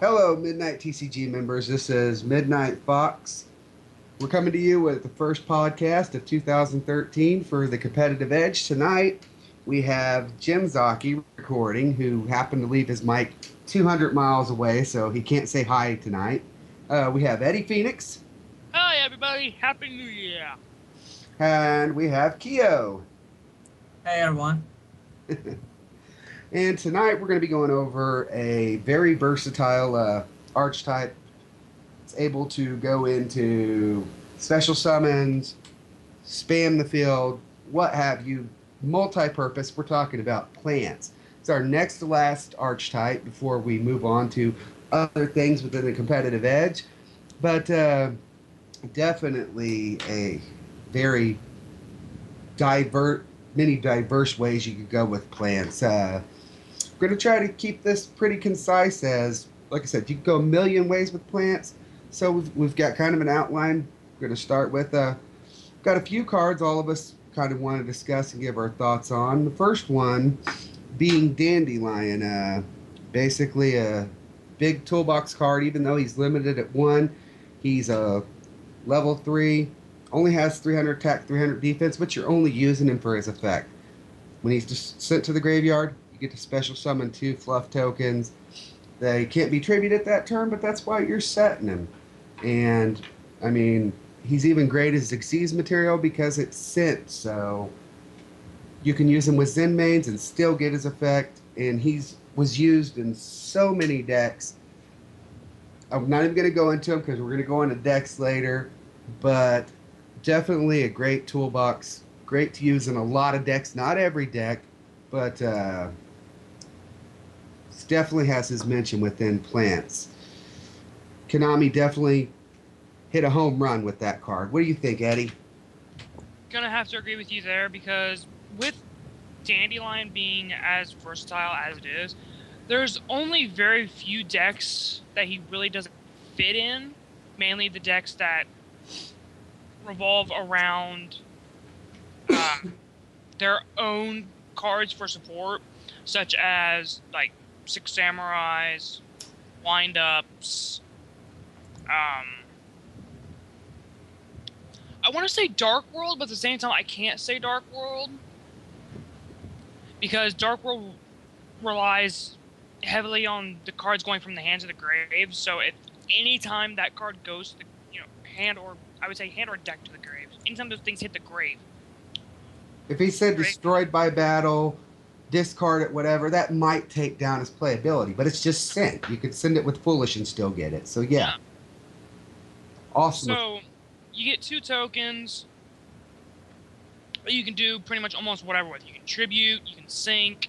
Hello, Midnight TCG members. This is Midnight Fox. We're coming to you with the first podcast of 2013 for the Competitive Edge. Tonight, we have Jim Zaki recording, who happened to leave his mic 200 miles away, so he can't say hi tonight. We have Eddie Phoenix. Hi, everybody. Happy New Year. And we have Keo. Hey, everyone. And tonight, we're going to be going over a very versatile archetype. It's able to go into special summons, spam the field, what have you, multi-purpose. We're talking about plants. It's our next to last archetype before we move on to other things within the competitive edge. But definitely a very many diverse ways you could go with plants. We're going to try to keep this pretty concise as, like I said, you can go a million ways with plants. So we've got kind of an outline. We're going to start with, got a few cards all of us kind of want to discuss and give our thoughts on. The first one being Dandelion. Basically a big toolbox card, even though he's limited at 1. He's a level 3, only has 300 attack, 300 defense, but you're only using him for his effect. When he's just sent to the graveyard, you get to special summon 2 fluff tokens. They can't be tributed that turn, but that's why you're setting him. And, I mean, he's even great as Xyz material because it's sent, so you can use him with Zen mains and still get his effect. And was used in so many decks. I'm not even going to go into them because we're going to go into decks later, but definitely a great toolbox. Great to use in a lot of decks, not every deck, but definitely has his mention within plants. Konami definitely hit a home run with that card. What do you think, Eddie? Gonna have to agree with you there because with Dandelion being as versatile as it is, there's only very few decks that he really doesn't fit in. Mainly the decks that revolve around their own cards for support, such as like 6 Samurais, Wind-Ups. I want to say Dark World, but at the same time I can't say Dark World because Dark World relies heavily on the cards going from the hand to the grave. So at any time that card goes to the hand, or I would say hand or deck to the grave, anytime those things hit the grave. If he said destroyed by battle, discard it, whatever, that might take down his playability, but it's just sent. You could send it with Foolish and still get it. So, yeah. Awesome. So, you get 2 tokens. You can do pretty much almost whatever with. You can tribute, you can sync,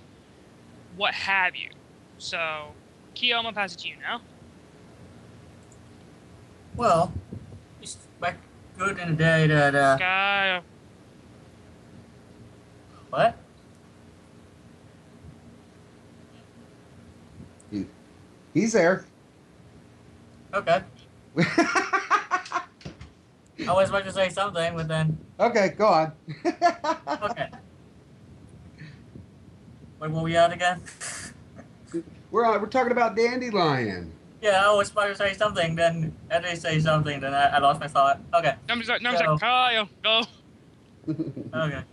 what have you. So, Keo, I'm going to pass it to you now. Well, it's back good in the day that, What? He's there. Okay. I was about to say something, but then... Okay, go on. Okay. Where were we at again? We're talking about Dandelion. Yeah, I was about to say something, then Eddie say something, then I lost my thought. Okay. Kyle, go. Okay.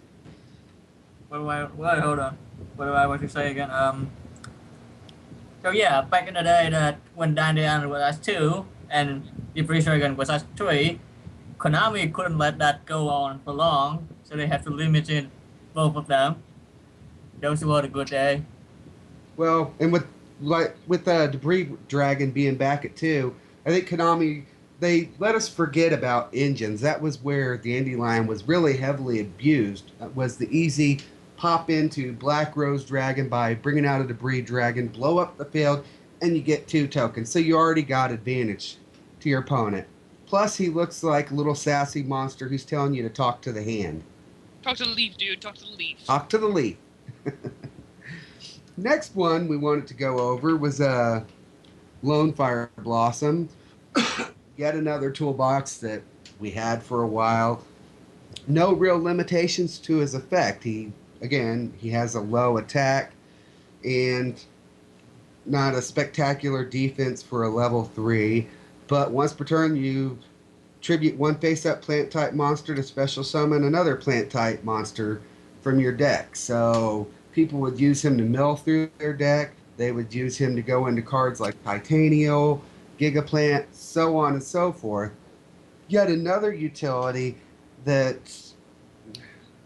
Hold on. What do I want to say again? So yeah, back in the day that when Dandelion was S2 and the Dragon was S3, Konami couldn't let that go on for long, so they had to limit it, both of them. Those were the good day. Well, and with Debris Dragon being back at 2, I think Konami, they let us forget about engines. That was where Dandelion was really heavily abused. Was the easy pop into Black Rose Dragon by bringing out a Debris Dragon, blow up the field, and you get 2 tokens. So you already got advantage to your opponent. Plus, he looks like a little sassy monster who's telling you to talk to the hand. Talk to the leaf, dude. Talk to the leaf. Talk to the leaf. Next one we wanted to go over was Lone Fire Blossom. Yet another toolbox that we had for a while. No real limitations to his effect. He has a low attack, and not a spectacular defense for a level 3, but once per turn you tribute one face-up plant-type monster to special summon another plant-type monster from your deck. So people would use him to mill through their deck. They would use him to go into cards like Titanial, Gigaplant, so on and so forth. Yet another utility that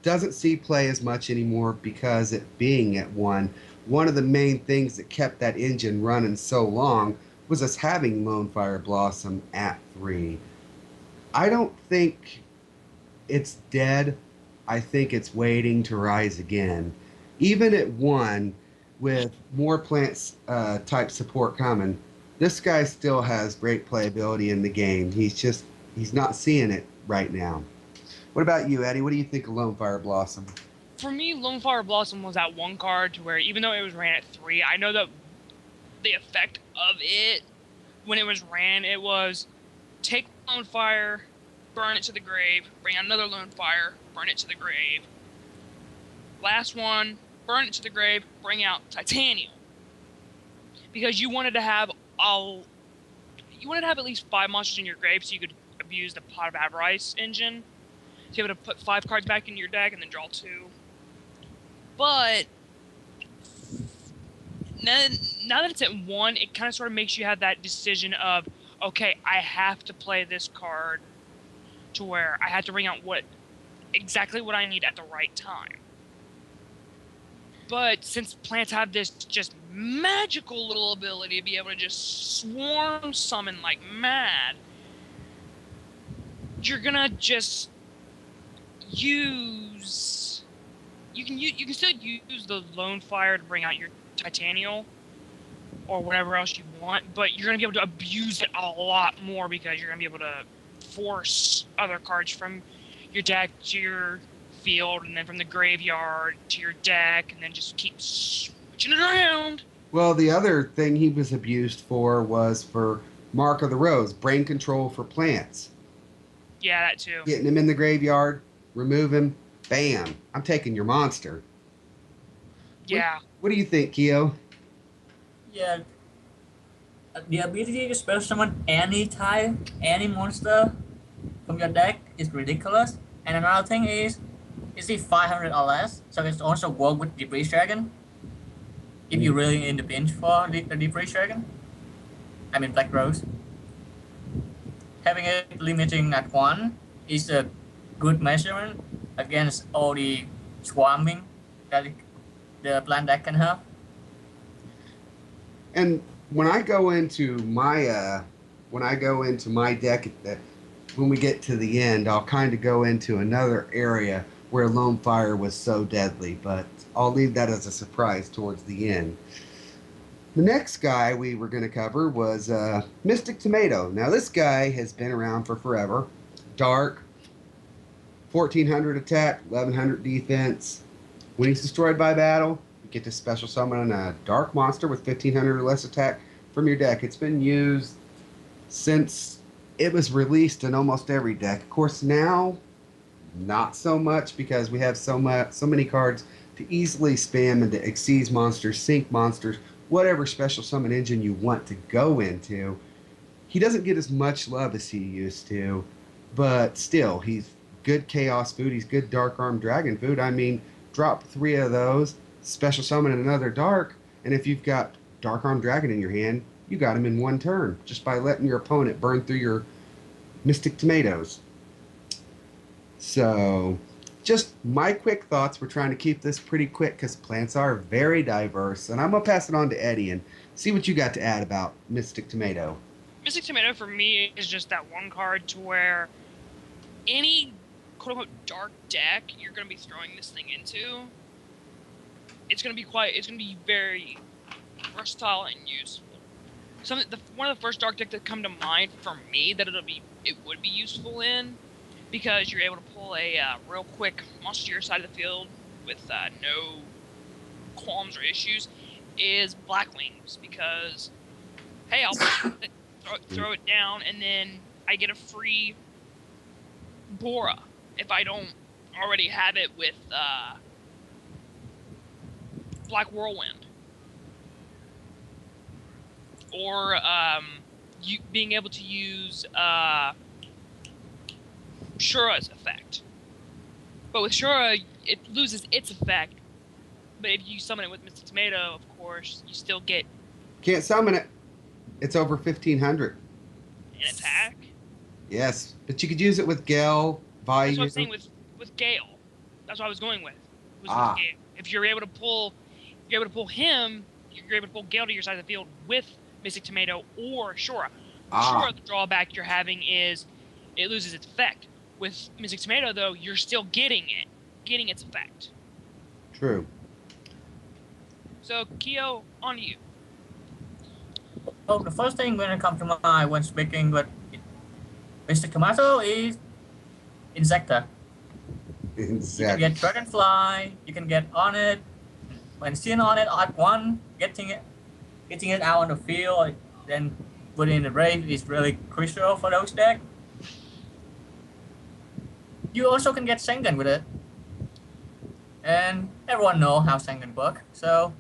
doesn't see play as much anymore because it being at 1. One of the main things that kept that engine running so long was us having Lone Fire Blossom at 3. I don't think it's dead. I think it's waiting to rise again. Even at 1, with more plants type support coming, this guy still has great playability in the game. He's not seeing it right now. What about you, Eddie? What do you think of Lone Fire Blossom? For me, Lone Fire Blossom was that one card to where even though it was ran at 3, I know that the effect of it when it was ran, it was take Lone Fire, burn it to the grave, bring out another Lone Fire, burn it to the grave. Last one, burn it to the grave, bring out Titanium. Because you wanted to have at least 5 monsters in your grave so you could abuse the Pot of Avarice engine. To be able to put 5 cards back in your deck and then draw 2. But now that it's at 1, it kind of sort of makes you have that decision of, okay, I have to play this card to where I have to bring out exactly what I need at the right time. But since plants have this just magical little ability to be able to just swarm summon like mad, you're gonna just you can still use the Lone Fire to bring out your Titanial or whatever else you want, but you're going to be able to abuse it a lot more because you're going to be able to force other cards from your deck to your field and then from the graveyard to your deck and then just keep switching it around. Well, the other thing he was abused for was for Mark of the Rose, brain control for plants. Yeah, that too. Getting him in the graveyard, remove him, bam, I'm taking your monster. Yeah. What do you think, Keo? Yeah, the ability to special summon any type, any monster from your deck is ridiculous. And another thing is it 500 or less, so it's also work with Debris Dragon. If you're really in the pinch for the Debris Dragon, I mean Black Rose. Having it limiting at 1 is a good measurement against all the swarming that the plant deck can have. And when I go into my deck, when we get to the end, I'll kind of go into another area where Lone Fire was so deadly, but I'll leave that as a surprise towards the end. The next guy we were going to cover was Mystic Tomato. Now this guy has been around for forever. Dark, 1400 attack, 1100 defense. When he's destroyed by battle, you get to special summon a dark monster with 1500 or less attack from your deck. It's been used since it was released in almost every deck. Of course, now not so much because we have so many cards to easily spam into Xyz monsters, Sync monsters, whatever special summon engine you want to go into. He doesn't get as much love as he used to, but still, he's good Chaos food. He's good Dark Arm Dragon food. I mean, drop 3 of those, special summon another Dark, and if you've got Dark Arm Dragon in your hand, you got him in 1 turn just by letting your opponent burn through your Mystic Tomatoes. So, just my quick thoughts. We're trying to keep this pretty quick because plants are very diverse. And I'm going to pass it on to Eddie and see what you got to add about Mystic Tomato. Mystic Tomato for me is just that one card to where any quote-unquote dark deck you're going to be throwing this thing into, it's going to be very versatile and useful. One of the first dark decks that come to mind for me that it would be useful in, because you're able to pull a real quick monster to your side of the field with no qualms or issues, is Black Wings. Because, hey, I'll throw it down, and then I get a free Bora if I don't already have it with Black Whirlwind. or you being able to use Shura's effect. But with Shura, it loses its effect. But if you summon it with Mystic Tomato, of course, you still get Can't summon it. It's over 1,500. an attack. Yes, but you could use it with Gale, That's what Vayu. I'm saying with Gale. That's what I was going with. Was Ah. with Gale. If you're able to pull him, you're able to pull Gale to your side of the field with Mystic Tomato or Shura. Shura, the drawback you're having is it loses its effect. With Mystic Tomato, though, you're still getting its effect. True. So, Kyo, on to you. Oh, the first thing when it comes to mind when speaking with Mr. Tomato is Insecta. You can Exactly. get Dragonfly, you can get on it. When seen on it at one, getting it out on the field, then putting in the raid is really crucial for those decks. You also can get Sengen with it. And everyone knows how Sengen work, so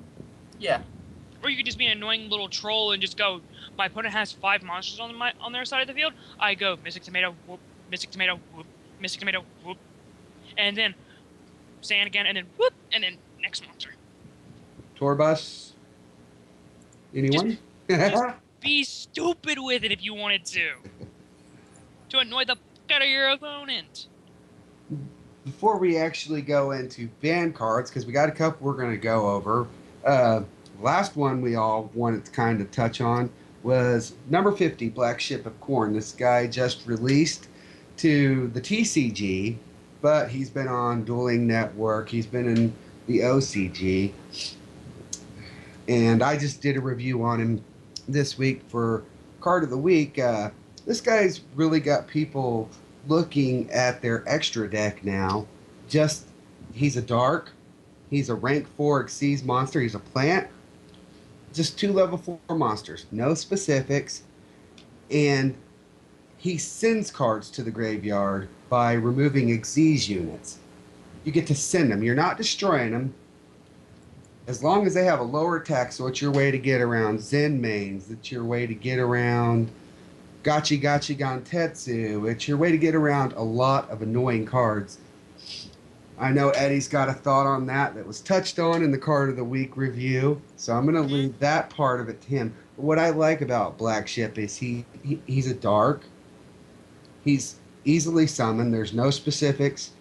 yeah. Or you could just be an annoying little troll and just go, my opponent has 5 monsters on their side of the field. I go, Mystic Tomato, whoop, Mystic Tomato, whoop, Mystic Tomato, whoop. And then Sand again, and then whoop, and then next monster. Torbus? Anyone? Just be stupid with it if you wanted to. To annoy the fuck out of your opponent. Before we actually go into ban cards, because we got a couple we're going to go over. Last one we all wanted to kind of touch on was number 50, Black Ship of Corn. This guy just released to the TCG, but he's been on Dueling Network. He's been in the OCG. And I just did a review on him this week for Card of the Week. This guy's really got people looking at their extra deck now. He's a dark. He's a rank 4 Xyz monster. He's a plant. Just 2 level 4 monsters. No specifics. And he sends cards to the graveyard by removing Xyz units. You get to send them. You're not destroying them. As long as they have a lower attack, so it's your way to get around Zen mains. It's your way to get around Gachi Gachi Gantetsu. It's your way to get around a lot of annoying cards. I know Eddie's got a thought on that was touched on in the Card of the Week review, so I'm going to leave that part of it to him. But what I like about Black Ship is he's a dark. He's easily summoned. There's no specifics.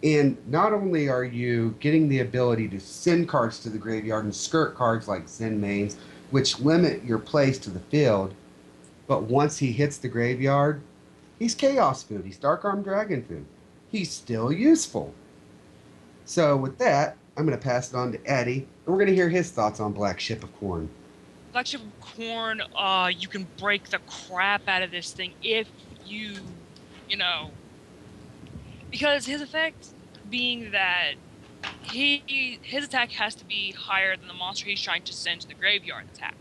And not only are you getting the ability to send cards to the graveyard and skirt cards like Zen mains, which limit your plays to the field, but once he hits the graveyard, he's Chaos food. He's Dark Arm Dragon food. He's still useful. So with that, I'm going to pass it on to Eddie, and we're going to hear his thoughts on Black Ship of Corn. Black Ship of Corn, you can break the crap out of this thing if you know, because his effect being that his attack has to be higher than the monster he's trying to send to the graveyard attack.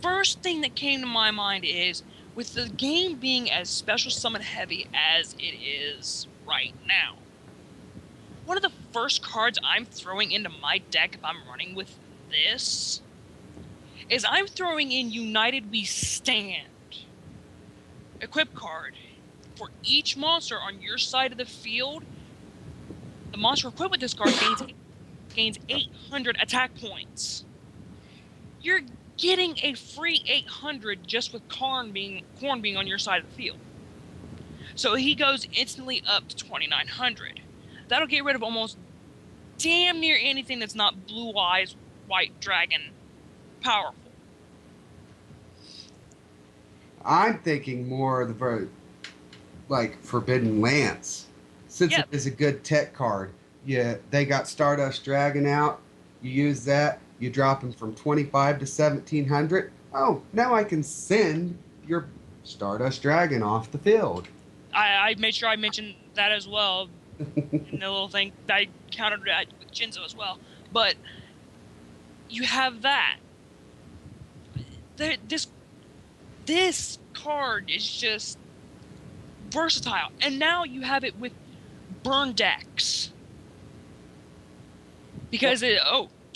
First thing that came to my mind is, with the game being as special summon heavy as it is right now, one of the first cards I'm throwing into my deck if I'm running with this is I'm throwing in United We Stand. Equip card. For each monster on your side of the field, the monster equipped with this card gains 800 attack points. You're getting a free 800 just with Corn being on your side of the field. So he goes instantly up to 2,900. That'll get rid of almost damn near anything that's not Blue Eyes White Dragon powerful. I'm thinking more of the Forbidden Lance. Since it is a good tech card, they got Stardust Dragon out. You use that, you drop him from 25 to 1,700. Oh, now I can send your Stardust Dragon off the field. I made sure I mentioned that as well. And the little thing that I countered with Jinzo as well. But you have that. This card is just versatile. And now you have it with burn decks. Because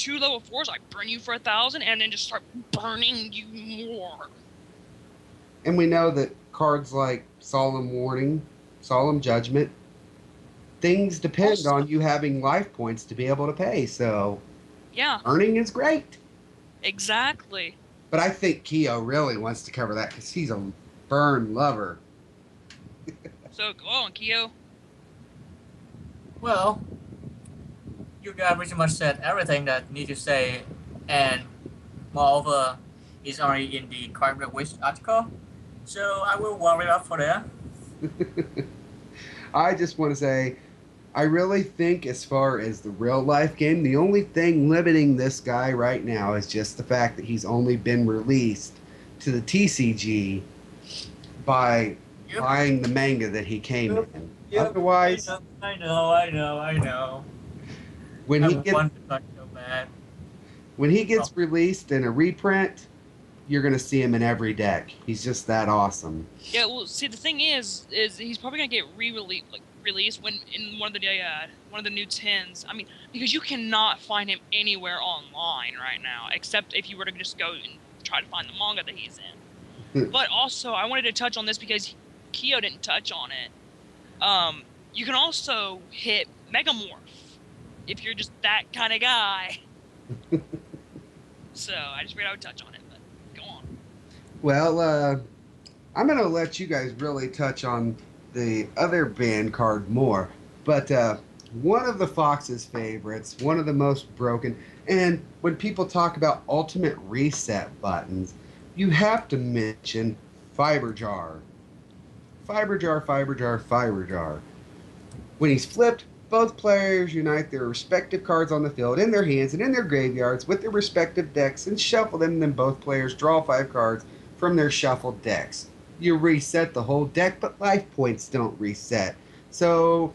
2 level 4s, I burn you for 1,000, and then just start burning you more. And we know that cards like Solemn Warning, Solemn Judgment, things depend Also, on you having life points to be able to pay. So yeah, earning is great. exactly. But I think Keo really wants to cover that because he's a burn lover. So go on, Kyo. Well, you guys pretty much said everything that need to say, and moreover, it's already in the card wish article. So I will warm it up for there. I just want to say, I really think as far as the real life game, the only thing limiting this guy right now is just the fact that he's only been released to the TCG by Yep. buying the manga that he came Yep. in. Yep. Otherwise, I know. when I he gets want to touch so bad. released in a reprint, you're gonna see him in every deck. He's just that awesome. Yeah, well, see, the thing is he's probably gonna get released when in one of the new tins. I mean, because you cannot find him anywhere online right now, except if you were to just go and try to find the manga that he's in. But also, I wanted to touch on this because Kyo didn't touch on it. You can also hit Megamorph if you're just that kind of guy. So I just figured I would touch on it, but go on. Well, I'm gonna let you guys really touch on the other band card more. But one of the Fox's favorites, one of the most broken, and when people talk about ultimate reset buttons, you have to mention Fiber Jar. Fiber Jar, Fiber Jar, Fiber Jar. When he's flipped, both players unite their respective cards on the field in their hands and in their graveyards with their respective decks and shuffle them, and then both players draw 5 cards from their shuffled decks. You reset the whole deck, but life points don't reset. So,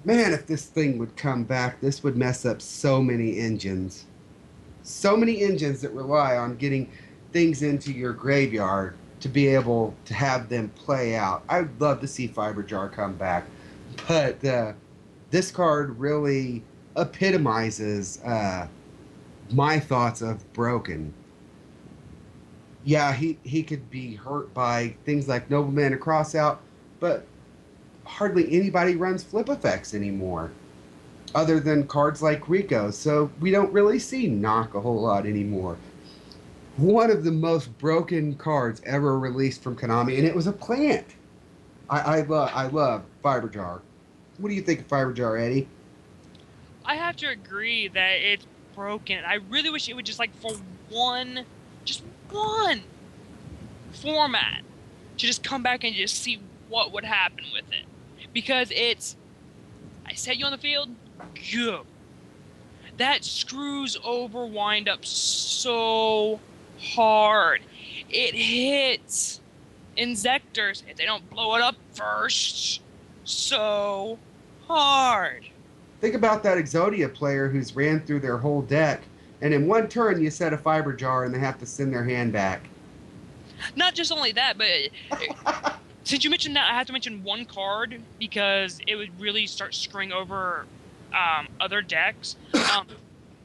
man, if this thing would come back, this would mess up so many engines. So many engines that rely on getting things into your graveyard to be able to have them play out. I would love to see Fiber Jar come back, but this card really epitomizes my thoughts of broken. Yeah, he could be hurt by things like Nobleman and Crossout, but hardly anybody runs flip effects anymore, other than cards like Rico, so we don't really see Knock a whole lot anymore. One of the most broken cards ever released from Konami, and it was a plant. I love Fiber Jar. What do you think of Fiber Jar, Eddie? I have to agree that it's broken. I really wish it would just for just one format to just come back and just see what would happen with it. Because I set you on the field, go. That screws over wind up so hard. It hits Inzectors if they don't blow it up first so hard. Think about that Exodia player who's ran through their whole deck, and in one turn you set a Fiber Jar and they have to send their hand back. Not just only that, but since you mentioned that, I have to mention one card because it would really start screwing over other decks,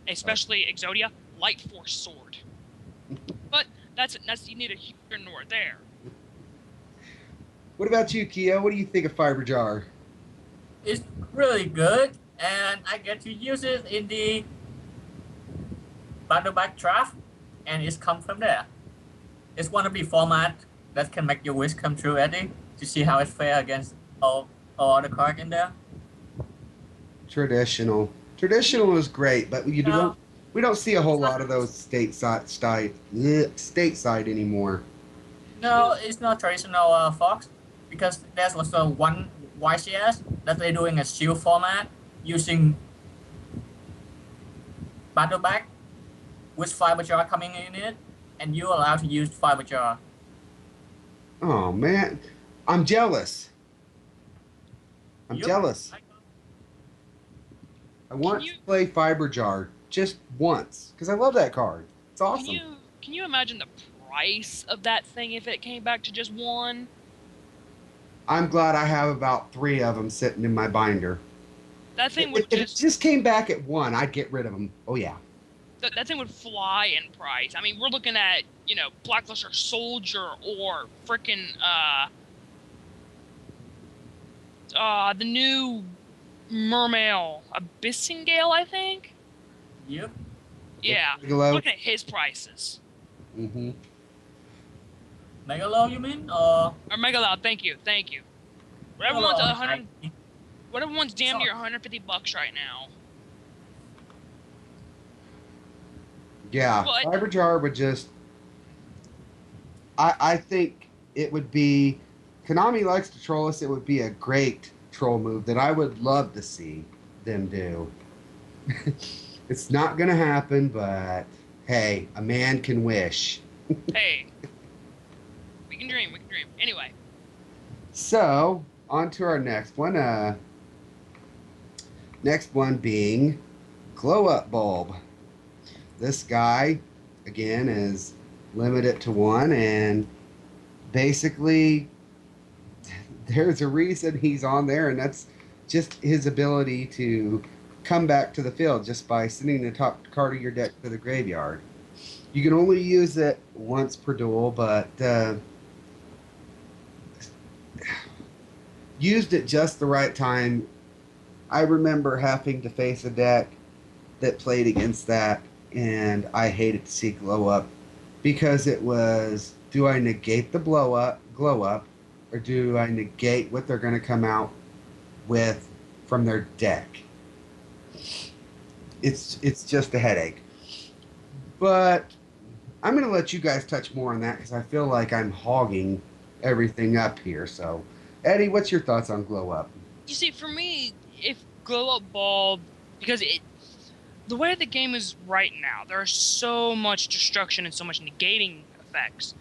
especially Exodia, Light Force Sword. But that's you need a here nor there. What about you, Keo? What do you think of Fiber Jar? It's really good, and I get to use it in the back draft, and it's come from there. It's one of the format that can make your wish come true, Eddie, to see how it's fair against all the cards in there. Traditional is great, but we don't see a whole lot of those stateside anymore. No, it's not traditional Fox, because there's also one YCS that they're doing a shield format using Battleback with Fiber Jar coming in it, and you're allowed to use Fiber Jar. Oh man, I'm jealous. I'm Yup. jealous. I want to play Fiber Jar just once because I love that card. It's awesome. Can you imagine the price of that thing if it came back to just one? I'm glad I have about 3 of them sitting in my binder. That thing would If it just came back at 1, I'd get rid of him. Oh yeah. that thing would fly in price. I mean, we're looking at, Blackluster Soldier or frickin' the new Mermail, Abyssingale, I think. Yep. Yeah, Megalo. looking at his prices. Mm-hmm. Megalo, you mean? Or Or Megaloud, thank you. Whatever one's Megalo, 100, whatever one's damn near Sorry. $150 right now. Yeah, But Fiber Jar would just. I think it would be. Konami likes to troll us. It would be a great troll move that I would love to see them do. It's not going to happen, but hey, a man can wish. hey, we can dream. Anyway, So, on to our next one. Next one being Glow Up Bulb. This guy, again, is limited to 1, and basically, there's a reason he's on there, and that's just his ability to come back to the field just by sending the top card of your deck to the graveyard. You can only use it once per duel, but used at just the right time. I remember having to face a deck that played against that, and I hated to see Glow Up because it was, do I negate the glow up, or do I negate what they're going to come out with from their deck? It's just a headache. But I'm going to let you guys touch more on that because I feel like I'm hogging everything up here. So, Eddie, what's your thoughts on Glow Up? you see, for me, if Glow Up Bulb, because the way the game is right now, there's so much destruction and so much negating effects.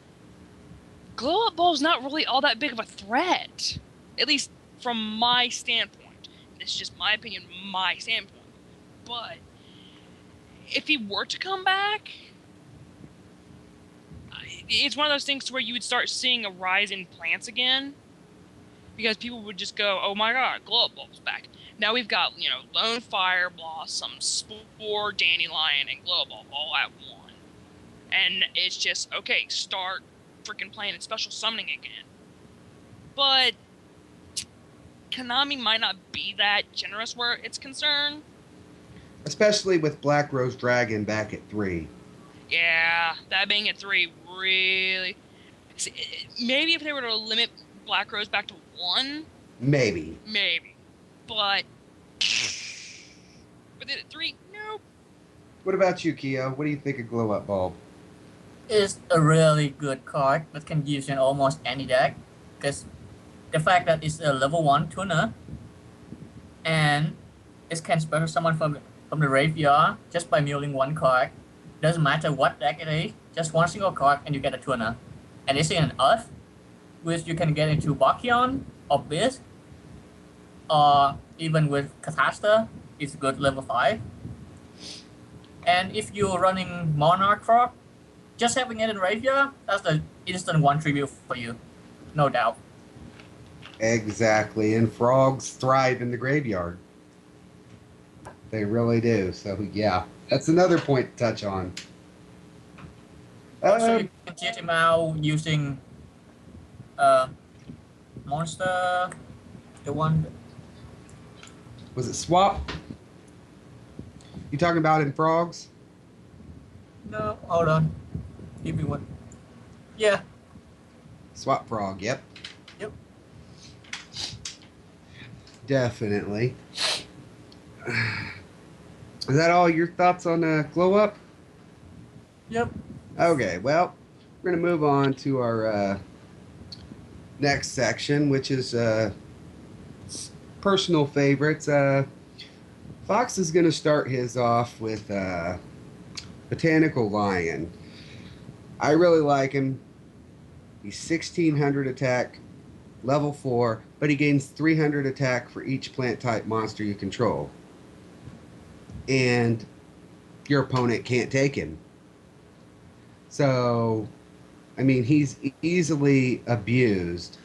Glow Up Bulb's not really all that big of a threat, at least from my standpoint. This is just my opinion, my standpoint. But if he were to come back, it's one of those things where you would start seeing a rise in plants again, because people would just go, "Oh my God, Glow Up Bulb's back." Now we've got, Lone Fire Blossom, Spore, Dandelion, and Glow Up Bulb all at one, and it's just okay. Start freaking playing and special summoning again. But Konami might not be that generous where it's concerned. Especially with Black Rose Dragon back at 3. Yeah, that being at 3 really. Maybe if they were to limit Black Rose back to 1, Maybe. but with it at 3, nope. What about you, Keo? What do you think of Glow Up Bulb? It's a really good card that can use in almost any deck. Because the fact that it's a level 1 tuner, and it can special summon from the graveyard just by milling 1 card. Doesn't matter what deck it is, just 1 single card and you get a tuner. And it's in an Earth, which you can get into Bacchion or Beast, or even with Catasta, it's good level 5. And if you're running Monarch Frog, just having it in graveyard, that's the instant 1 tribute for you, no doubt. Exactly. And frogs thrive in the graveyard. They really do. So, yeah. That's another point to touch on. Also, you can cheat him out using monster, the one. Was it Swap? You talking about in frogs? No, hold on. Give me one. Yeah. Swap Frog, yep. Yep. Definitely. Is that all your thoughts on Glow Up? Yep. Okay, well, we're going to move on to our next section, which is personal favorites. Fox is going to start his off with Botanical Lion. I really like him. He's 1600 attack, level 4, but he gains 300 attack for each plant type monster you control. And your opponent can't take him. So, I mean, he's easily abused.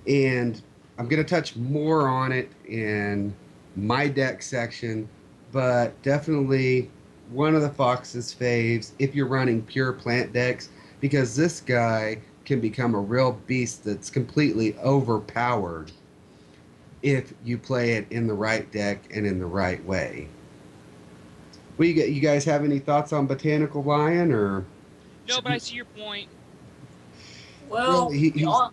And I'm going to touch more on it in my deck section, but definitely one of the Fox's faves if you're running pure plant decks, because this guy can become a real beast that's completely overpowered if you play it in the right deck and in the right way. You guys have any thoughts on Botanical Lion or No, but I see your point. Well, really he's I go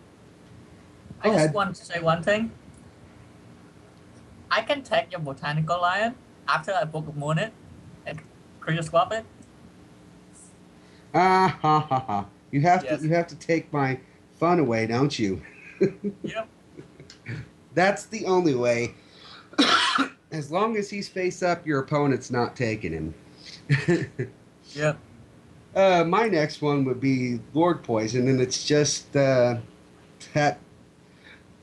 just ahead. want to say one thing. I can take your botanical lion after I book a moon it and creature swap it. Ah ha ha ha. Yes. You have to take my fun away, don't you? Yep. That's the only way. As long as he's face up, your opponent's not taking him. Yep. My next one would be Lord Poison, and that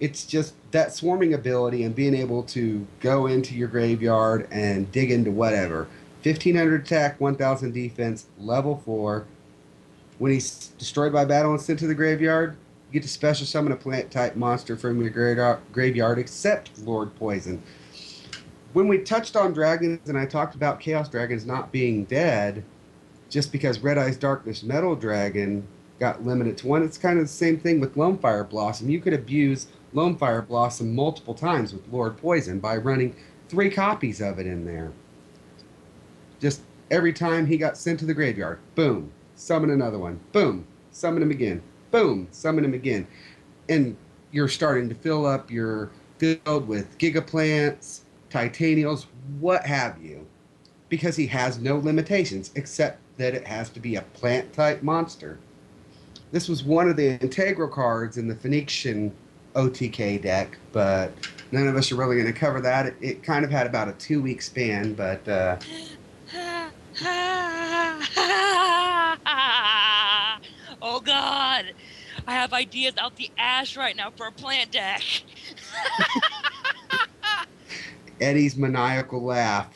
it's just that swarming ability and being able to go into your graveyard and dig into whatever. 1500 attack, 1000 defense, level 4. When he's destroyed by battle and sent to the graveyard, you get to special summon a plant type monster from your graveyard except Lord Poison. When we touched on dragons and I talked about Chaos Dragons not being dead, just because Red Eyes Darkness Metal Dragon got limited to one, it's kind of the same thing with Lone Fire Blossom. You could abuse Lone Fire Blossom multiple times with Lord Poison by running 3 copies of it in there. Just every time he got sent to the graveyard, boom, summon another one. Boom, summon him again. Boom, summon him again. And you're starting to fill up your field with Gigaplants, Titanials, what have you. Because he has no limitations except that it has to be a plant type monster. This was one of the integral cards in the Phoenician OTK deck, but none of us are really going to cover that. It kind of had about a 2-week span, but Oh God, I have ideas out the ass right now for a plant deck. Eddie's maniacal laugh.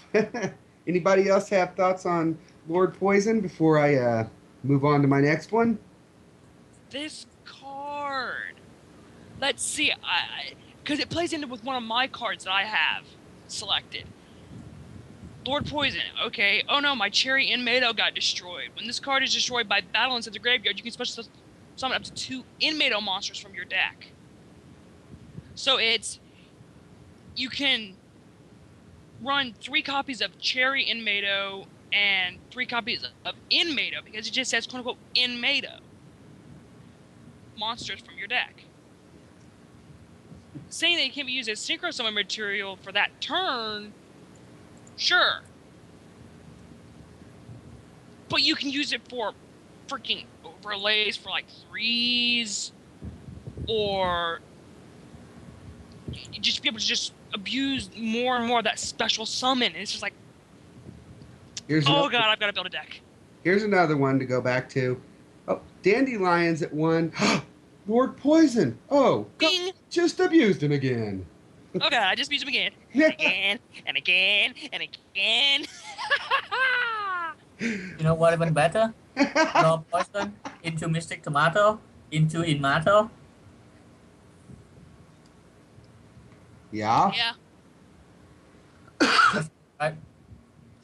Anybody else have thoughts on Lord Poison before I move on to my next one? This card. Let's see, because it plays into with one of my cards that I have selected. Lord Poison. Okay. Oh no, my Cherry Inmato got destroyed. When this card is destroyed by battle and sent to the graveyard, you can special summon up to 2 Inmato monsters from your deck. So you can run 3 copies of Cherry Inmato and 3 copies of Inmato because it just says quote unquote Inmato monsters from your deck. Saying that it can be used as synchro summon material for that turn, sure. But you can use it for freaking overlays for like 3s, or you just be able to just abuse more and more of that special summon. And it's just like, oh God, I've got to build a deck. Here's another one to go back to. Oh, Dandelions at 1. Lord Poison. Oh, Bing! just abused him again. Oh God, I just abused him again. Again, and again, and again. You know what even better? No poison into Mystic Tomato into Inmato. Yeah? Yeah. Right?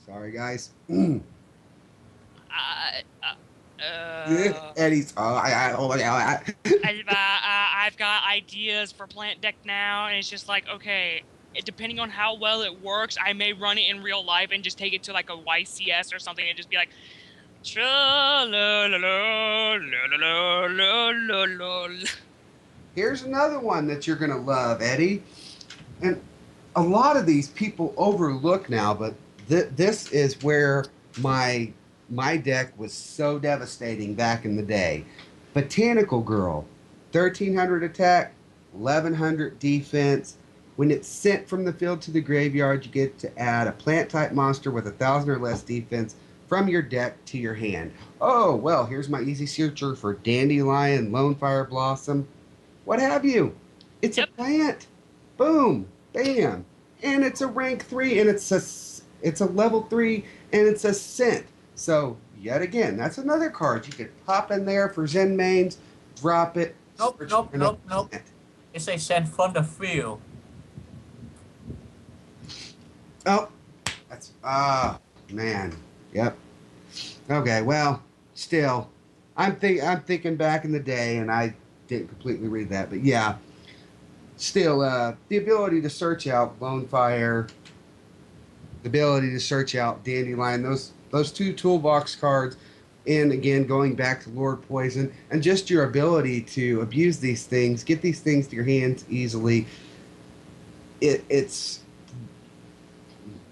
Sorry, guys. I've Eddie's. got ideas for plant deck now, and it's just like, okay, depending on how well it works, I may run it in real life and just take it to like a YCS or something and just be like, Here's another one that you're going to love, Eddie. And a lot of these people overlook now, but this is where my deck was so devastating back in the day. Botanical Girl, 1300 attack, 1100 defense. When it's sent from the field to the graveyard, you get to add a plant type monster with 1000 or less defense from your deck to your hand. Oh, well, here's my easy searcher for Dandelion, Lone Fire Blossom, what have you. It's a plant. Boom, bam. And it's a rank 3, and it's a level 3, and it's a scent. So, yet again, that's another card you could pop in there for Zen mains, drop it. Nope. It's a scent from the field. Oh, that's man. Yep. Okay. Well, still, I'm thinking back in the day, and I didn't completely read that, but yeah, still, the ability to search out Lone Fire, the ability to search out Dandelion, those two toolbox cards, and again going back to Lord Poison, and just your ability to abuse these things, get these things to your hands easily. It's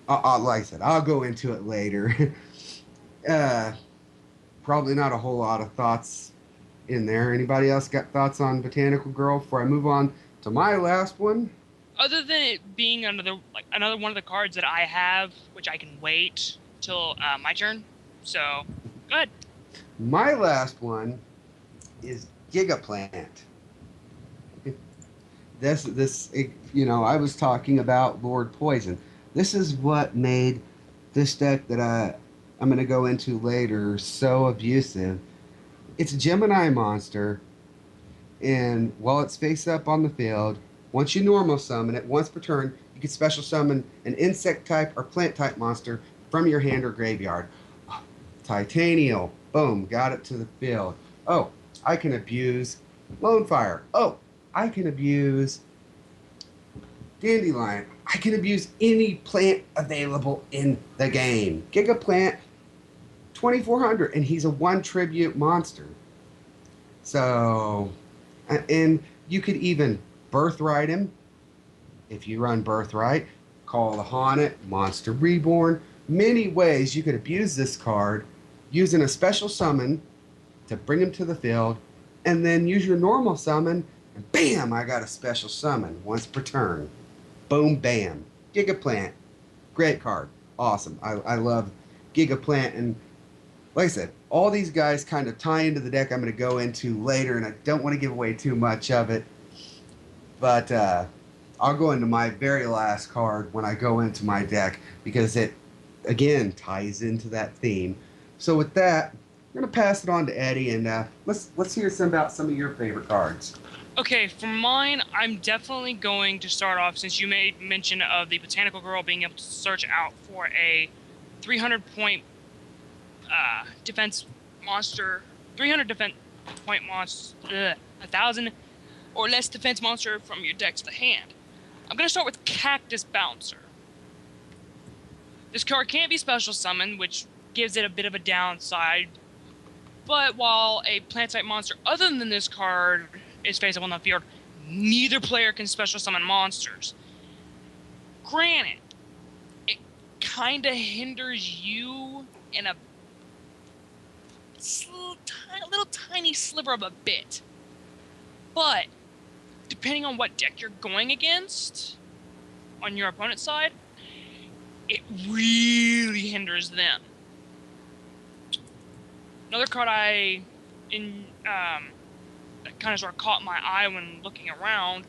like I said, I'll go into it later. uh, Probably not a whole lot of thoughts in there. Anybody else got thoughts on Botanical Girl before I move on to my last one? Other than it being another one of the cards that I have, which I can wait till my turn. So, go ahead. My last one is Gigaplant. I was talking about Lord Poison. This is what made this deck that I'm going to go into later so abusive. It's a Gemini monster, and while it's face up on the field, once you normal summon it once per turn, you can special summon an insect type or plant type monster from your hand or graveyard. Titanial, boom, got it to the field. Oh, I can abuse Lone Fire. Oh, I can abuse Dandelion. I can abuse any plant available in the game. Gigaplant, 2400, and he's a one tribute monster. So, and you could even birthright him if you run birthright. Call the Haunted, Monster Reborn. Many ways you could abuse this card using a special summon to bring him to the field, and then use your normal summon, and bam, I got a special summon once per turn. Boom, bam. Gigaplant. Great card. Awesome. I love Gigaplant. And like I said, all these guys kind of tie into the deck I'm going to go into later, and I don't want to give away too much of it. But I'll go into my very last card when I go into my deck because it, again, ties into that theme. So with that, I'm going to pass it on to Eddie, and let's hear about some of your favorite cards. Okay, for mine, I'm definitely going to start off, since you made mention of the Botanical Girl being able to search out for a 300-point defense monster, 300 defense point monster, 1,000 or less defense monster from your deck to the hand. I'm going to start with Cactus Bouncer. This card can't be special summoned, which gives it a bit of a downside, but while a plant-type monster other than this card is face up on the field, neither player can special summon monsters. Granted, it kind of hinders you in a little tiny sliver of a bit. But, depending on what deck you're going against, on your opponent's side, it really hinders them. Another card that kind of sort of caught my eye when looking around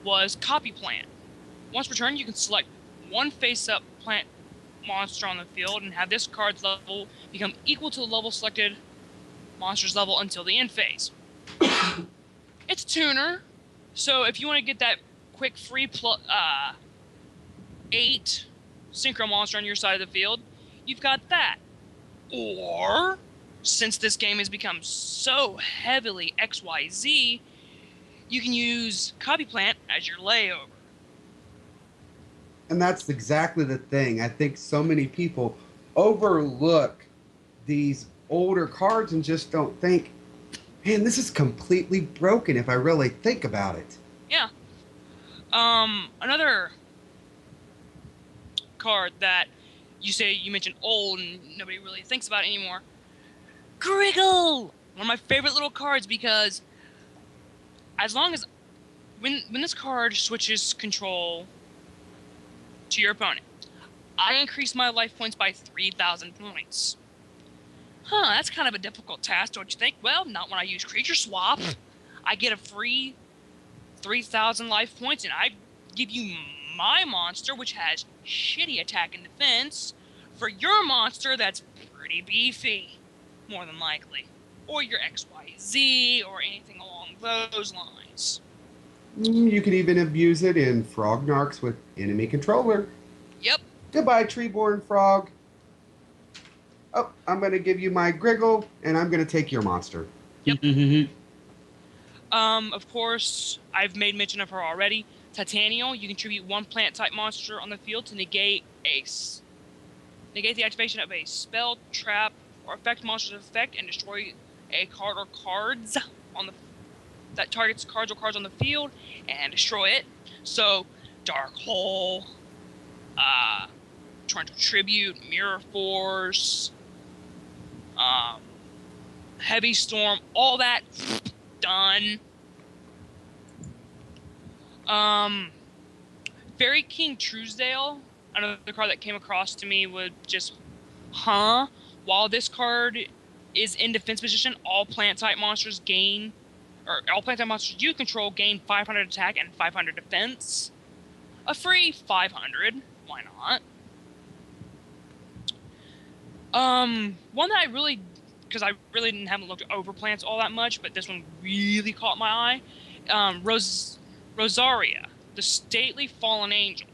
was Copy Plant. Once per turn, you can select one face-up plant monster on the field and have this card's level become equal to the level selected monster's level until the end phase. It's a tuner, so if you want to get that quick free 8 synchro monster on your side of the field, you've got that. Or, since this game has become so heavily XYZ, you can use Copy Plant as your layover. And that's exactly the thing. I think so many people overlook these older cards and just don't think, man, this is completely broken if I really think about it. Yeah. Another card that you mentioned old and nobody really thinks about it anymore. Griggle! One of my favorite little cards, because as long as when this card switches control to your opponent, I increase my life points by 3,000 points. That's kind of a difficult task, don't you think? Well, not when I use Creature Swap. I get a free 3,000 life points, and I give you my monster, which has shitty attack and defense, for your monster that's pretty beefy, more than likely. Or your XYZ, or anything along those lines. You can even abuse it in Frognarks with enemy controller. Yep. Goodbye, Treeborn Frog. Oh, I'm going to give you my Griggle, and I'm going to take your monster. Yep. Of course, I've made mention of her already. Titanial, you contribute one plant-type monster on the field to negate the activation of a spell, trap, or affect monster's effect, and destroy a card or cards that targets cards or cards on the field, and destroy it. So, Dark Hole, Torrential Tribute, Mirror Force, Heavy Storm, all that done. Fairy King Truesdale, another card that came across to me would just, while this card is in defense position, all plant-type monsters you control gain 500 attack and 500 defense. A free 500, why not? One that because I really haven't looked over plants all that much, but this one really caught my eye. Rosaria, the stately fallen angel.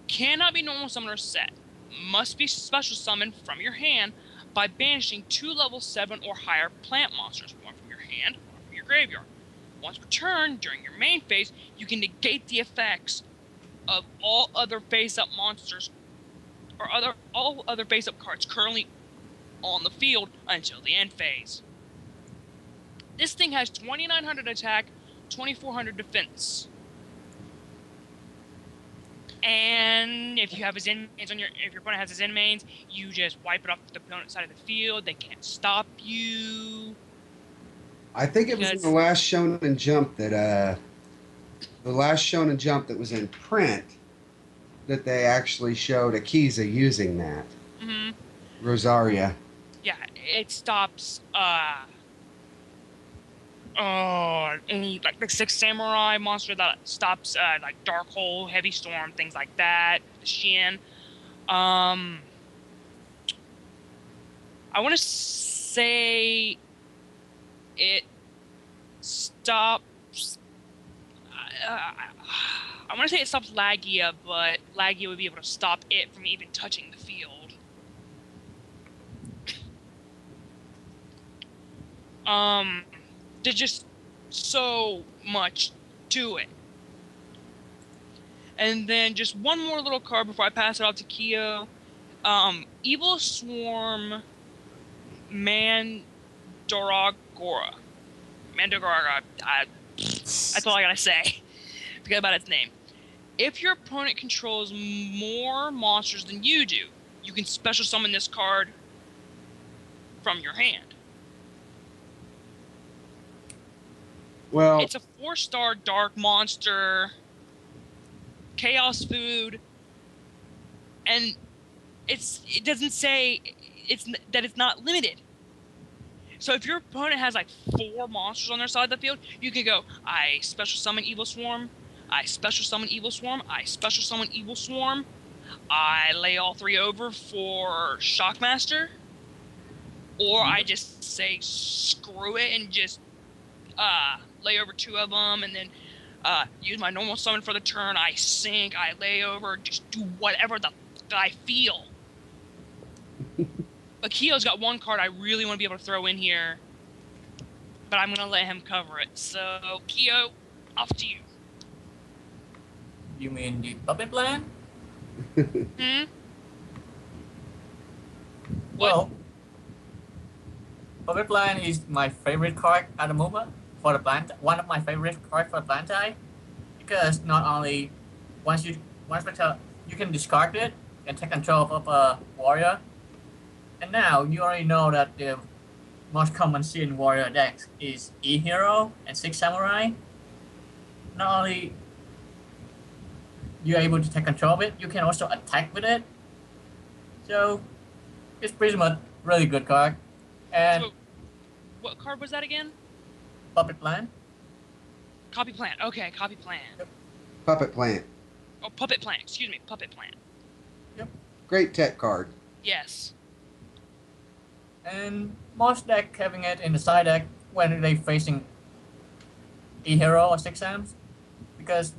Cannot be normal summon or set. Must be special summoned from your hand by banishing 2 level 7 or higher plant monsters, one from your hand, one from your graveyard. Once per turn, during your main phase, you can negate the effects of all other face-up monsters or all other face-up cards currently on the field until the end phase. This thing has 2,900 attack, 2,400 defense. And if you have his inmains if your opponent has his inmains, you just wipe it off the opponent's side of the field. They can't stop you. I think it was in the last Shonen Jump that was in print that they actually showed Akiza using that. Mm-hmm. Rosaria. Yeah, it stops any like the 6 samurai monster that stops like Dark Hole, Heavy Storm, things like that. The Shin. I want to say it stops. I want to say it stops Lagia, but Lagia would be able to stop it from even touching the field. There's just so much to it. And then just one more little card before I pass it off to Kyo. Evil Swarm Mandoragora. Mandoragora. That's all I gotta say. Forget about its name. If your opponent controls more monsters than you do, you can special summon this card from your hand. Well, it's a 4-star dark monster, chaos food, and it doesn't say that it's not limited. So if your opponent has like 4 monsters on their side of the field, you can go, I special summon Evil Swarm, I special summon Evil Swarm, I special summon Evil Swarm, I lay all 3 over for Shockmaster, or I just say screw it and just lay over 2 of them, and then use my normal summon for the turn. I sink, I lay over, just do whatever the I feel. But Kyo's got one card I really want to be able to throw in here, but I'm going to let him cover it. So, Kyo, off to you. You mean the puppet plan? Well, puppet plan is my favorite card at the moment for the plant. One of my favorite cards for the plant type, because not only once you can discard it and take control of a warrior. And now you already know that the most common Shin warrior decks is E-Hero and 6 Samurai. Not only you're able to take control of it, you can also attack with it. So it's pretty much really good card. And so, what card was that again? Puppet Plan. Copy Plant. Okay, Copy Plant. Yep. Puppet Plant. Oh, Puppet Plant. Excuse me, Puppet Plant. Yep. Great tech card. Yes. And most deck having it in the side deck when they facing E-Hero or 6 Sams, because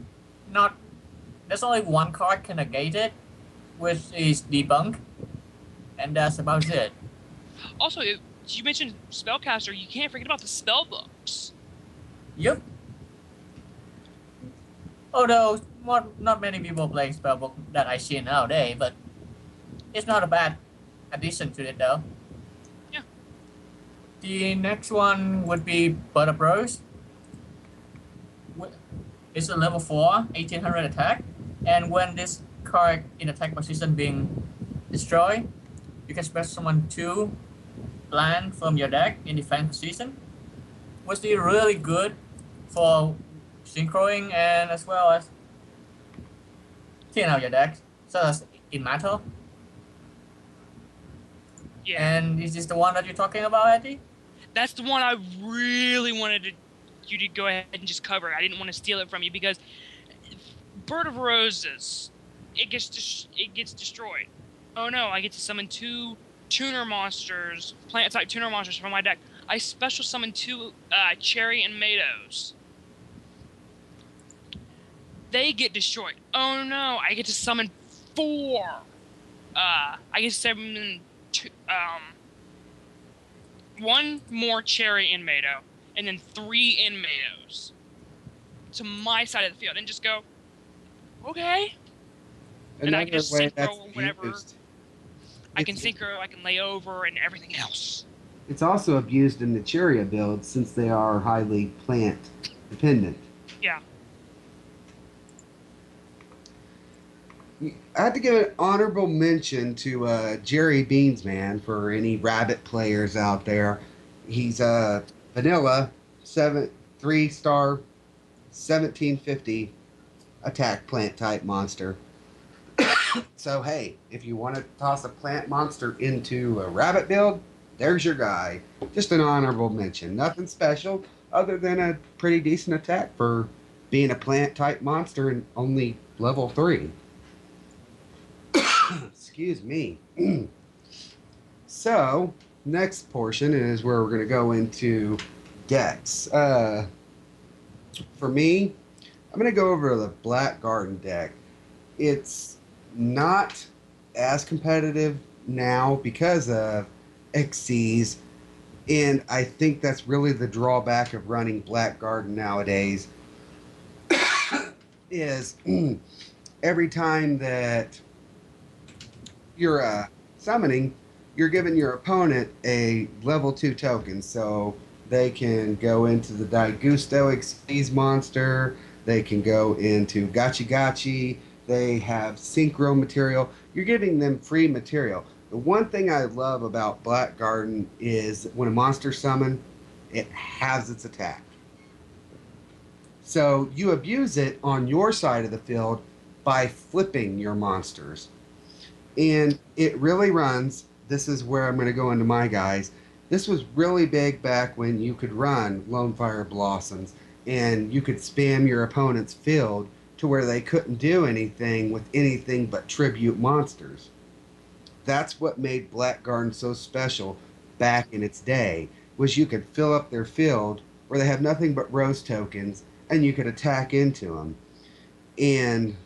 there's only one card can negate it which is debunk, and that's about it. Also, you mentioned spellcaster. You can't forget about the spell books. Yep. Although not many people play spellbook that I see nowadays, but it's not a bad addition to it though. Yeah. The next one would be Butter Bros. It's a level 4, 1800 attack, and when this card in attack position being destroyed, you can special summon 2 land from your deck in defense position, which is really good for synchroing and as well as clean out your deck, such as in Metal. Yeah. And is this the one that you're talking about, Eddie? That's the one I really wanted you to go ahead and just cover. I didn't want to steal it from you because Bird of Roses, it gets destroyed. Oh no, I get to summon 2 tuner monsters, plant-type tuner monsters from my deck. I special summon 2 Cherry and Mados. They get destroyed. Oh no, I get to summon 4. I get to summon 1 more Cherry in Mado, and then 3 in Mados to my side of the field, and just go, okay. And I can just synchro whatever. I can synchro, I can lay over, and everything else. It's also abused in the Cheria build since they are highly plant dependent. Yeah. I have to give an honorable mention to Jerry Beansman for any rabbit players out there. He's a vanilla 3-star 1750 attack plant type monster. So hey, if you want to toss a plant monster into a rabbit build, there's your guy. Just an honorable mention. Nothing special other than a pretty decent attack for being a plant type monster and only level 3. Excuse me. So, next portion is where we're going to go into decks. For me, I'm going to go over the Black Garden deck. It's not as competitive now because of Xyz, and I think that's really the drawback of running Black Garden nowadays is every time that you're summoning, you're giving your opponent a level 2 token, so they can go into the Daigusto Xyz monster, they can go into Gachi Gachi, they have synchro material. You're giving them free material. The one thing I love about Black Garden is when a monster summon, it has its attack. So you abuse it on your side of the field by flipping your monsters. And it really runs. This is where I'm going to go into my guys. This was really big back when you could run Lone Fire Blossoms and you could spam your opponent's field to where they couldn't do anything with anything but tribute monsters. That's what made Black Garden so special back in its day, was you could fill up their field where they have nothing but rose tokens and you could attack into them. And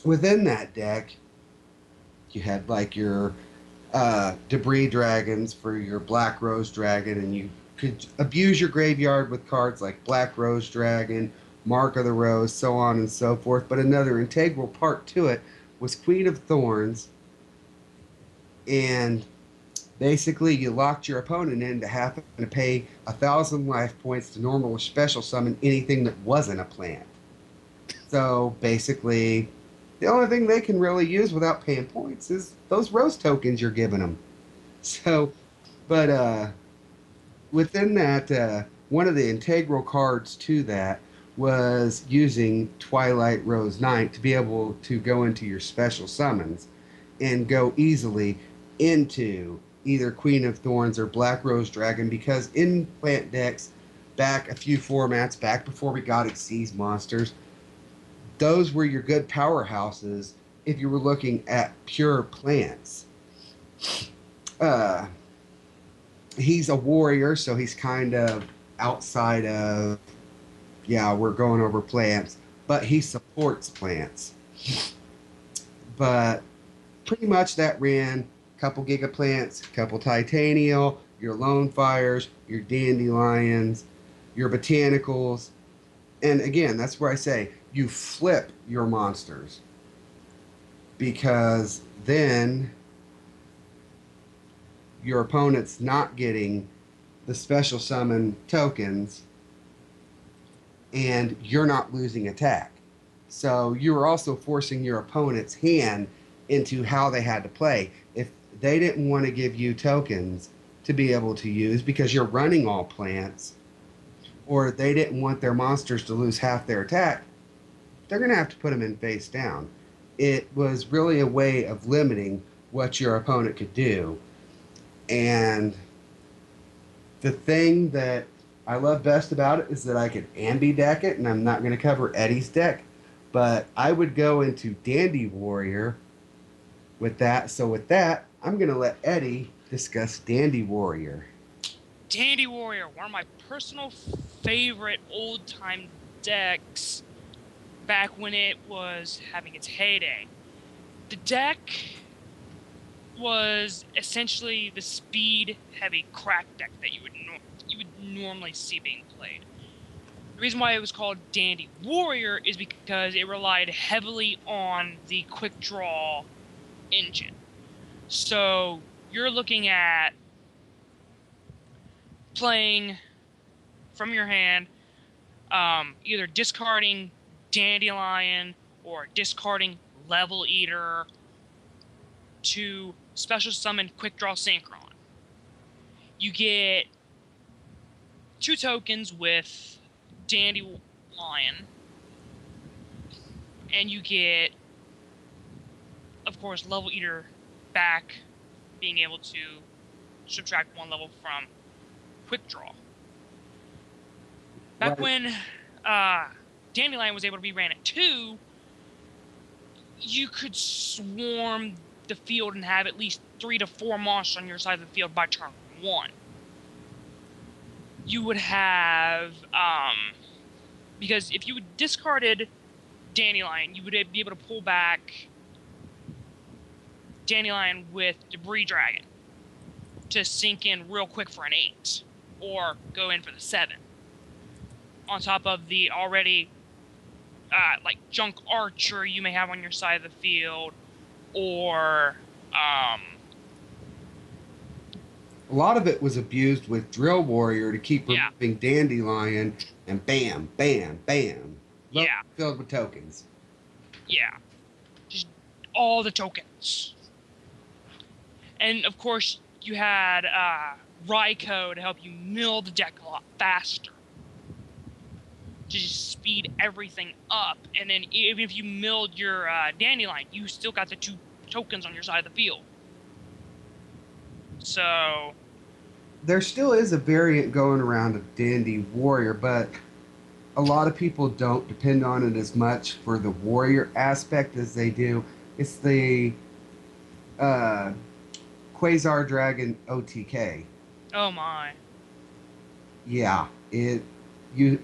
within that deck, you had like your debris dragons for your Black Rose Dragon, and you could abuse your graveyard with cards like Black Rose Dragon, Mark of the Rose, so on and so forth. But another integral part to it was Queen of Thorns, and basically you locked your opponent into having to pay 1,000 life points to normal or special summon anything that wasn't a plant. So basically, the only thing they can really use without paying points is those rose tokens you're giving them. So, but within that, one of the integral cards to that was using Twilight Rose Knight to be able to go into your special summons and go easily into either Queen of Thorns or Black Rose Dragon, because in plant decks back a few formats back before we got Xyz monsters, those were your good powerhouses if you were looking at pure plants. He's a warrior, so he's kind of outside of, yeah, we're going over plants, but he supports plants. But pretty much that ran a couple Gigaplants, a couple Titanial, your Lone Fires, your Dandelions, your Botanicals. And again, that's where I say you flip your monsters because then your opponent's not getting the special summon tokens and you're not losing attack. So you're also forcing your opponent's hand into how they had to play. If they didn't want to give you tokens to be able to use because you're running all plants, or they didn't want their monsters to lose half their attack, they're going to have to put them in face down. It was really a way of limiting what your opponent could do. And the thing that I love best about it is that I could ambi-deck it, and I'm not going to cover Eddie's deck, but I would go into Dandy Warrior with that. So with that, I'm going to let Eddie discuss Dandy Warrior. Dandy Warrior, one of my personal favorite old-time decks back when it was having its heyday. The deck was essentially the speed-heavy crack deck that you would normally see being played. The reason why it was called Dandy Warrior is because it relied heavily on the quick draw engine. So you're looking at playing from your hand, either discarding Dandelion or discarding Level Eater to special summon Quick Draw Synchron. You get 2 tokens with Dandelion, and you get, of course, Level Eater back, being able to subtract 1 level from Quick Draw. Back when Dandelion was able to be ran at 2, you could swarm the field and have at least 3 to 4 monsters on your side of the field by turn 1. You would have, because if you discarded Dandelion, you would be able to pull back Dandelion with Debris Dragon to sink in real quick for an 8, or go in for the 7. On top of the already, like, Junk Archer you may have on your side of the field, or, a lot of it was abused with Drill Warrior to keep removing Dandelion, and bam, bam, bam. Filled with tokens. Yeah. Just all the tokens. And, of course, you had Raikou to help you mill the deck a lot faster. To just speed everything up. And then even if you milled your Dandelion, you still got the 2 tokens on your side of the field. So there still is a variant going around of Dandy Warrior, but a lot of people don't depend on it as much for the warrior aspect as they do. It's the Quasar Dragon OTK. Oh my. Yeah, you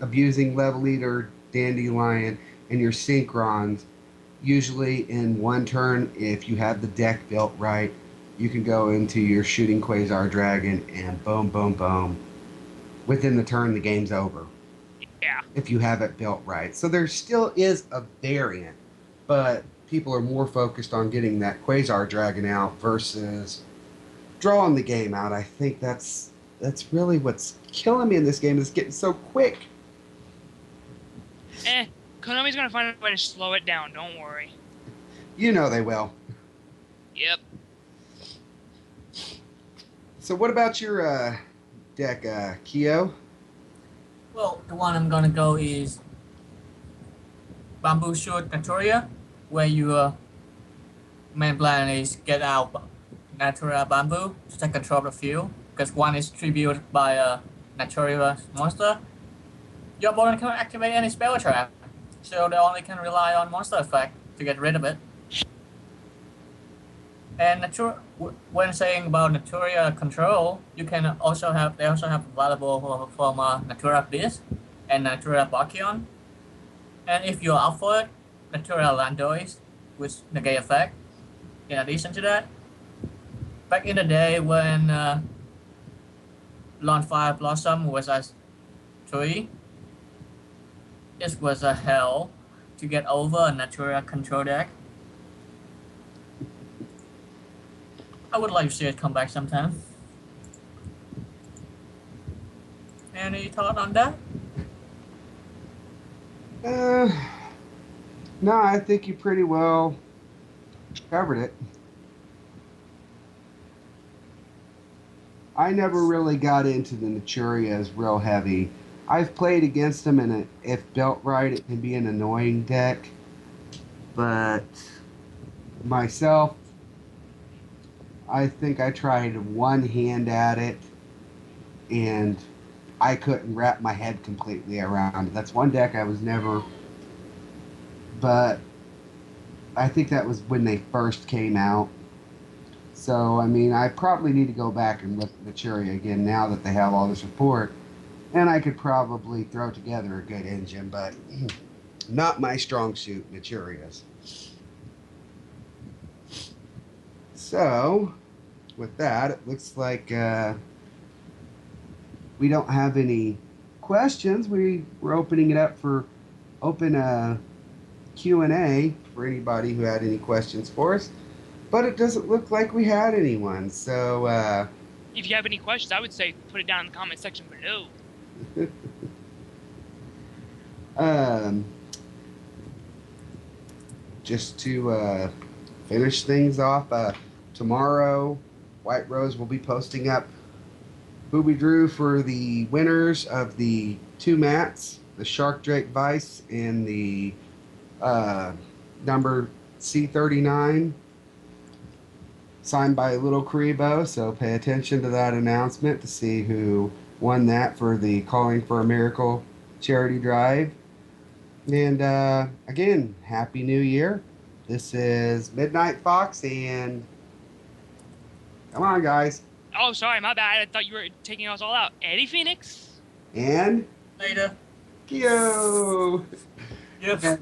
abusing Level Eater, Dandelion, and your Synchrons. Usually in one turn, if you have the deck built right, you can go into your shooting Quasar Dragon and boom, boom, boom. Within the turn, the game's over. Yeah. If you have it built right. So there still is a variant, but people are more focused on getting that Quasar Dragon out versus drawing the game out. I think that's really what's killing me in this game, is getting so quick. Konami's gonna find a way to slow it down, don't worry. You know they will. Yep. So what about your deck, Kyo? Well, the one I'm gonna go is Bamboo Shoot Naturia, where your main plan is get out Natural Bamboo to take control of the field, because one is tributed by a Natural monster. Your opponent cannot activate any spell trap, so they only can rely on monster effect to get rid of it. And when saying about Naturia control, you can also have available from Natura Beast and Natura Bacchion. And if you're up for it, Natura Landois with negate effect in addition to that, back in the day when Lawn Fire Blossom was a 3, it was a hell to get over a Natural control deck. I would like to see it come back sometime. Any thought on that? No, I think you pretty well covered it. I never really got into the Naturias real heavy. I've played against them, and if built right, it can be an annoying deck. But myself, I think I tried one hand at it, and I couldn't wrap my head completely around it. That's one deck I was never... But I think that was when they first came out. So, I mean, I probably need to go back and look at Naturia again now that they have all the support. And I could probably throw together a good engine, but not my strong suit, Naturias. So, with that, it looks like we don't have any questions. We're opening it up for open Q&A for anybody who had any questions for us. But it doesn't look like we had anyone, so... If you have any questions, I would say put it down in the comment section below. Just to finish things off, tomorrow, White Rose will be posting up who we drew for the winners of the 2 mats, the Shark Drake Vice and the number C39. Signed by Little Karibo, so pay attention to that announcement to see who won that for the Calling for a Miracle charity drive. And again, Happy New Year. This is Midnight Fox, and come on, guys. Oh, sorry, my bad. I thought you were taking us all out. Eddie Phoenix. And Later. Kyo. Yes.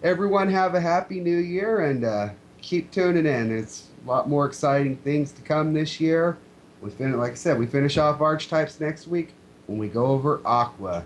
Everyone have a Happy New Year, and keep tuning in. It's a lot more exciting things to come this year. Like I said, we finish off Archetypes next week when we go over Aqua.